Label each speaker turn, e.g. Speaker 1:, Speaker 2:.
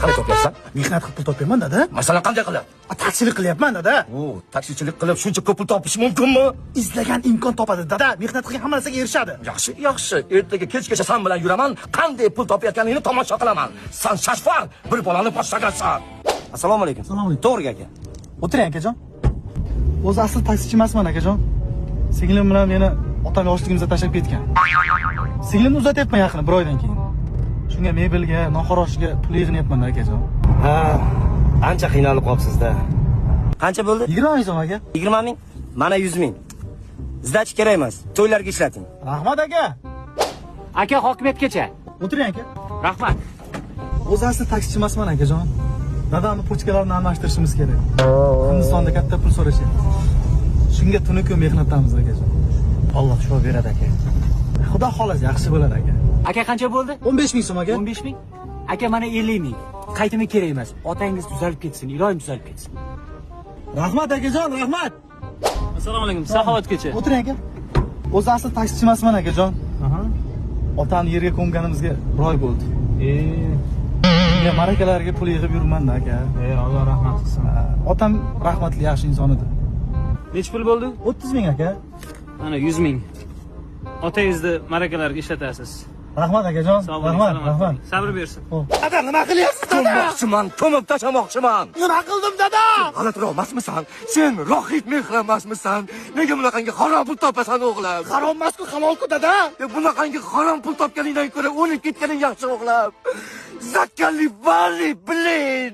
Speaker 1: qanday topyapsan?
Speaker 2: Mehnat qilib pul topyapman dada.
Speaker 1: Masalan, qanday qilib?
Speaker 2: Taksichilik qilyapman dada.
Speaker 1: Taksichilik qilib shuncha ko'p pul topish mumkinmi?
Speaker 2: Izlagan imkon topadi dada. Mehnat qilgan hamma narsaga erishadi.
Speaker 1: Yaxshi. Ertaga kechgacha sen bilan yuraman, qanday pul topayotganingni tomosha qilaman. Sen shashfar bir bolani boshlagansan.
Speaker 3: Assalomu alaykum.
Speaker 2: Assalomu alaykum.
Speaker 3: To'g'ri aka.
Speaker 2: O'tiring akajon. O'zi asli taksichi emasman akajon. Singlim bilan meni otam yoshligimizda tashlab ketgan. Singlimni uzatyapman yaqin 1 oydan keyin. Shunga mebelga, noxoroshiga pul yig'nayapman akajon.
Speaker 3: Ha, ancha qiynalib qolibsiz-da. Qancha bo'ldi?
Speaker 2: 20 ming so'm aka.
Speaker 3: 20 ming. Mana 100 ming. Zdachi kerak emas. To'ylarga ishlating.
Speaker 2: Rahmat aka.
Speaker 4: Aka hokimiyatgacha.
Speaker 2: O'tiring aka.
Speaker 4: Rahmat.
Speaker 2: O'zi asli taksichi emasman akajon. Dadamni pochkalarini almashtirishimiz kerak. Hindistonda katta pul so'rashyapti. Shunga tuni-kun mehnatdamiz akajon.
Speaker 3: Alloh shifo beradi aka.
Speaker 2: Xudo xolasa yaxshi bo'ladi aka.
Speaker 4: Aka qancha bo'ldi?
Speaker 2: 15 ming so'm aka.
Speaker 4: 15 ming. Aka mana 50 ming. Qaytimi kerak emas. Otangiz tuzalib ketsin, iloyim tuzalib ketsin.
Speaker 2: Rahmat akajon, rahmat.
Speaker 4: Assalomu alaykum. Saxovatgacha.
Speaker 2: O'tiring aka. O'zi asli taksichi emasman akajon. Otamni yerga ko'mganimizga 1 oy bo'ldi. Unga marakalarga pul yig'ib yurman-da aka.
Speaker 4: Alloh rahmat qilsin.
Speaker 2: Otam rahmatli, yaxshi inson edi.
Speaker 4: Nech pul bo'ldi?
Speaker 2: 30 ming aka.
Speaker 4: Mana 100 ming. Otangizni marakalarga ishlatasiz.
Speaker 2: Rahmat akajon. Rahmat.
Speaker 4: Sabr bersin.
Speaker 2: Dada, nima qilyapsiz dada?
Speaker 1: Ko'mib tashlamoqchiman.
Speaker 2: Nima qildim dada?
Speaker 1: G'alatiroq emasmisan? Sen rohib mehr emasmisan? Nega bunaqangi harom pul topasan o'g'lim?
Speaker 2: Harom emas-ku, halol-ku dada.
Speaker 1: Bunaqangi harom pul topganingdan ko'ra o'lib ketganing yaxshi o'g'lim. Zakkali vali, blin.